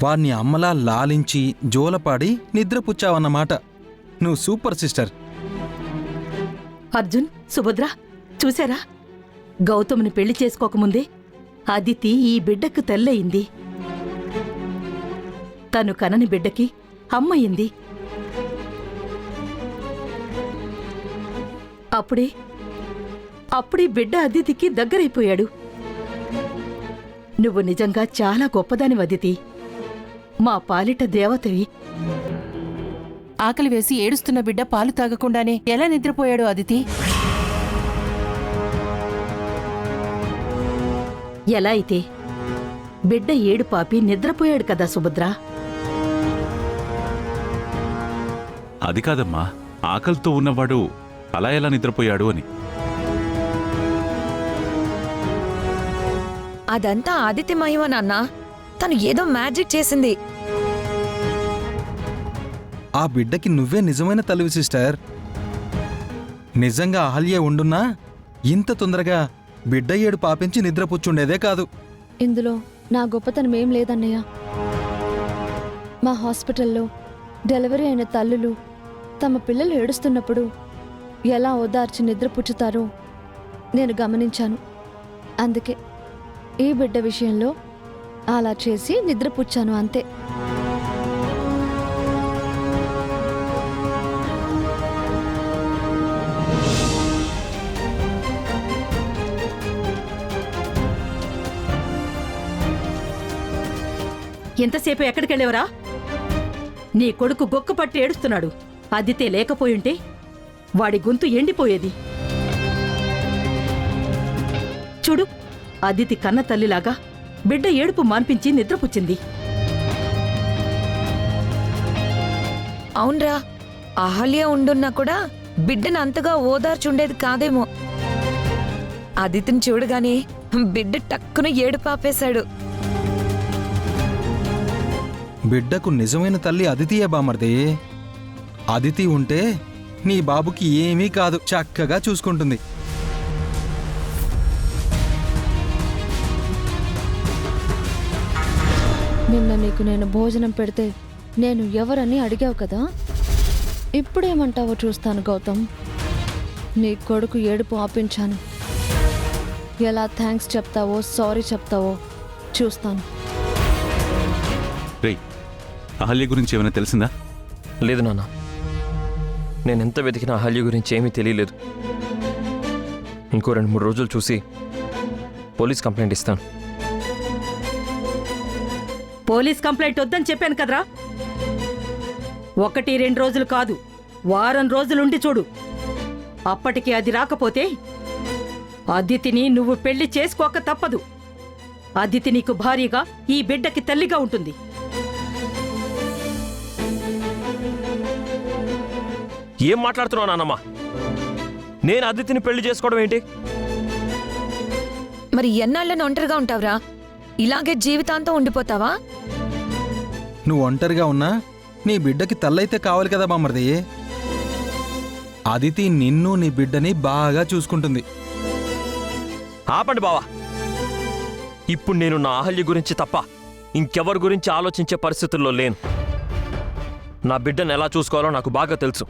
వాణ్ణి అమ్మలా లాలించి జోలపాడి నిద్రపుచ్చావన్నమాట. నువ్వు సూపర్ సిస్టర్. అర్జున్, సుభద్ర చూశారా? గౌతమ్ని పెళ్లి చేసుకోకముందే అదితి ఈ బిడ్డకు తల్లయింది. తను కనని బిడ్డకి అమ్మయింది. అప్పుడే బిడ్డ అదితికి దగ్గరైపోయాడు. నువ్వు నిజంగా చాలా గొప్పదానివి అదితి. మా పాలిట దేవతవి. ఆకలి వేసి ఏడుస్తున్న బిడ్డ పాలు తాగకుండానే ఎలా నిద్రపోయాడు అదితి? ఎలా అయితే బిడ్డ ఏడు పాపి నిద్రపోయాడు కదా సుభద్ర. అది కాదమ్మా, ఆకలితో ఉన్నవాడు అలా ఎలా నిద్రపోయాడు అని. అదంతా ఆదిత్య మహిమ నాన్న. తను ఏదో మ్యాజిక్ చేసింది. ఆ బిడ్డకి నువ్వే నిజమైన తల్లివి సిస్టర్. నిజంగా అహల్య ఉండున్నా ఇంత తొందరగా బిడ్డ ఏడు పాపించి నిద్రపుచ్చుండేదే కాదు. ఇందులో నా గొప్పతనం ఏం లేదన్నయ్య. మా హాస్పిటల్లో డెలివరీ అయిన తల్లులు తమ పిల్లలు ఏడుస్తున్నప్పుడు ఎలా ఓదార్చి నిద్రపుచ్చుతారో నేను గమనించాను. అందుకే ఈ బిడ్డ విషయంలో అలా చేసి నిద్రపుచ్చాను అంతే. ఎంతసేపు ఎక్కడికెళ్ళేవరా? నీ కొడుకు గొక్క పట్టి ఏడుస్తున్నాడు. అదితే లేకపోయుంటే వాడి గొంతు ఎండిపోయేది. చూడు, అదితి కన్న తల్లిలాగా బిడ్డ ఏడుపు మాన్పించి నిద్రపుచ్చింది. అవునరా, అహల్య ఉండున్నా కూడా బిడ్డను అంతగా ఓదార్చుండేది కాదేమో. అదితిని చూడగానే బిడ్డ టక్కున ఏడుపాపేశాడు. బిడ్డకు నిజమైన తల్లి అదితియే బామర్దే. అదితి ఉంటే నీ బాబుకి ఏమీ కాదు, చక్కగా చూసుకుంటుంది. నిన్న నీకు నేను భోజనం పెడితే నేను ఎవరని అడిగావు కదా. ఇప్పుడేమంటావో చూస్తాను గౌతమ్. నీ కొడుకు ఏడుపు ఆపించాను. ఎలా థ్యాంక్స్ చెప్తావో, సారీ చెప్తావో చూస్తాను. రేయ్, అహల్య గురించి ఏమైనా తెలిసిందా? లేదు నాన్న, నేనెంత వెతికినా అహల్య గురించి ఏమీ తెలియలేదు. ఇంకో 2-3 రోజులు చూసి పోలీస్ కంప్లైంట్ ఇస్తాను. పోలీస్ కంప్లైంట్ వద్దని చెప్పాను కదరా. 1-2 రోజులు కాదు, వారం రోజులుండి చూడు. అప్పటికి అది రాకపోతే అదితిని నువ్వు పెళ్లి చేసుకోక తప్పదు. అదితి నీకు భార్యగా, ఈ బిడ్డకి తల్లిగా ఉంటుంది. ఏం మాట్లాడుతున్నావు నాన్నమ్మ? నేను అదితిని పెళ్లి చేసుకోవడం ఏంటి? మరి ఎన్నాళ్ళని ఒంటరిగా ఉంటావురా? ఇలాగే జీవితాంతం ఉండిపోతావా? నువ్వు ఒంటరిగా ఉన్నా నీ బిడ్డకి తల్లైతే కావాలి కదా బామర్ది. అదితి నిన్ను నీ బిడ్డని బాగా చూసుకుంటుంది. ఆపండి బావా. ఇప్పుడు నేను నా అహల్య గురించి తప్ప ఇంకెవరి గురించి ఆలోచించే పరిస్థితుల్లో లేను. నా బిడ్డను ఎలా చూసుకోవాలో నాకు బాగా తెలుసు.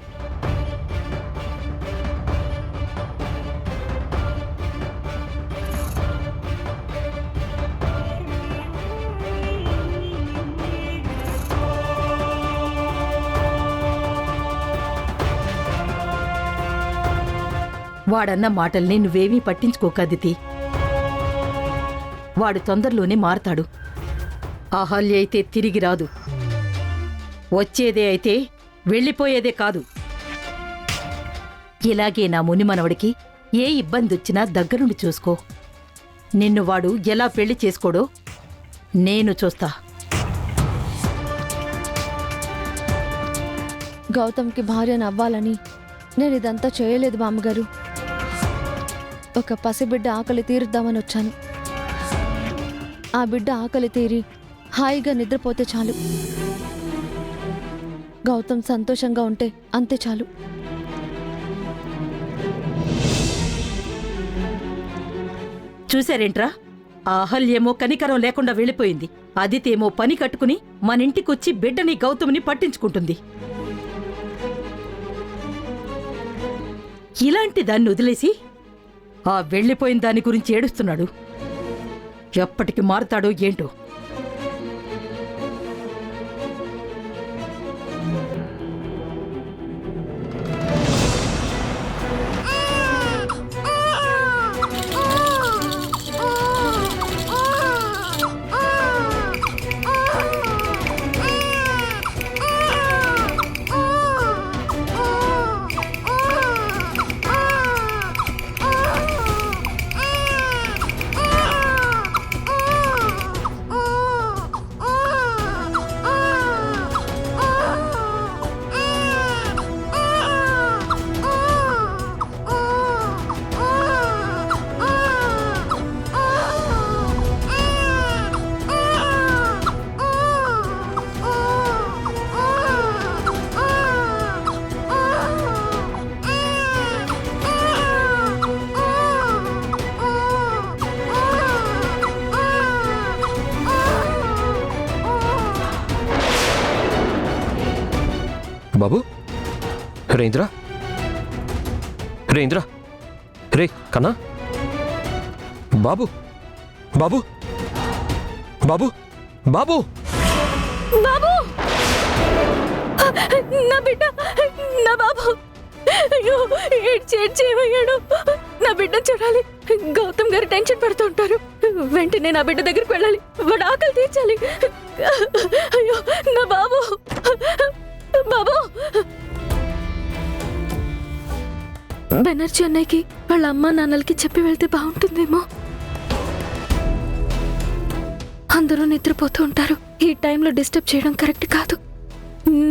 వాడన్న మాటల్ని నువ్వేమీ పట్టించుకోకదితి. వాడు తొందరలోనే మారతాడు. అహల్య అయితే తిరిగి రాదు. వచ్చేదే అయితే వెళ్ళిపోయేదే కాదు. ఇలాగే నా మునిమనవడికి ఏ ఇబ్బందొచ్చినా దగ్గరుండి చూసుకో. నిన్ను వాడు ఎలా పెళ్లి చేసుకోడో నేను చూస్తా. గౌతమ్కి భార్యను అవ్వాలని నేను ఇదంతా చేయలేదు బామ్మగారు. ఒక పసిబిడ్డ ఆకలి తీరుద్దామని వచ్చాను. ఆ బిడ్డ ఆకలి తీరి హాయిగా నిద్రపోతే చాలు. గౌతమ్ సంతోషంగా ఉంటే అంతే చాలు. చూశారేంట్రా? ఆ అహల్యేమో కనికరం లేకుండా వెళ్ళిపోయింది. అదితేమో పని కట్టుకుని మనింటికొచ్చి బిడ్డని గౌతమ్ని పట్టించుకుంటుంది. ఇలాంటి దాన్ని వదిలేసి ఆ వెళ్ళిపోయిన దాని గురించి ఏడుస్తున్నాడు. ఎప్పటికి మారుతాడో ఏంటో. బాబు, రే ఇంద్ర, రే ఇంద్ర, రే కన్నా, బాబు, బాబు, బాబు, బాబు, బాబు, నా బిడ్డ, నా బాబు, అయ్యో ఏడ్చేమయ్యాడు. నా బిడ్డ చూడాలి. గౌతమ్ గారు టెన్షన్ పడుతూ ఉంటారు. వెంటనే నా బిడ్డ దగ్గరికి వెళ్ళాలి. వాడు ఆకలి తీర్చాలి. అయ్యో నా బాబు, బాబు. బెనర్జీ అన్నయ్యకి వాళ్ళ అమ్మ నాన్నలకి చెప్పి వెళ్తే బాగుంటుందేమో. అందరూ నిద్రపోతూ ఉంటారు. ఈ టైంలో డిస్టర్బ్ చేయడం కరెక్ట్ కాదు.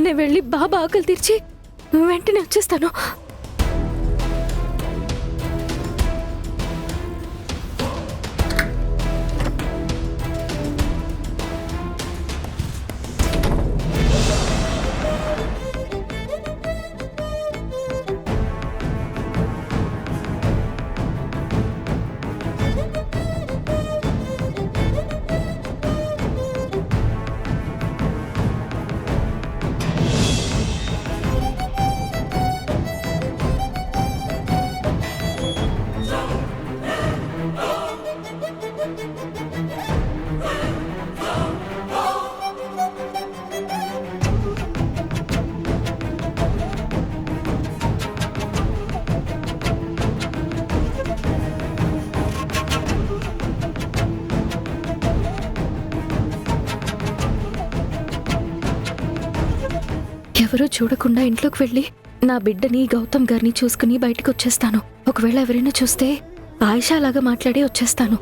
నేను వెళ్ళి బాబా ఆకలి తీర్చి వెంటనే వచ్చేస్తాను. ఎవరూ చూడకుండా ఇంట్లోకి వెళ్ళి నా బిడ్డని గౌతమ్ గారిని చూసుకుని బయటకు వచ్చేస్తాను. ఒకవేళ ఎవరైనా చూస్తే ఆయిషాలాగా మాట్లాడి వచ్చేస్తాను.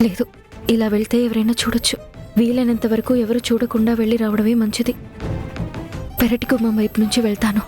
లేదు, ఇలా వెళ్తే ఎవరైనా చూడొచ్చు. వీలైనంత వరకు ఎవరు చూడకుండా వెళ్ళి రావడమే మంచిది. పెరటి గుమ్మం వైపు నుంచి వెళ్తాను.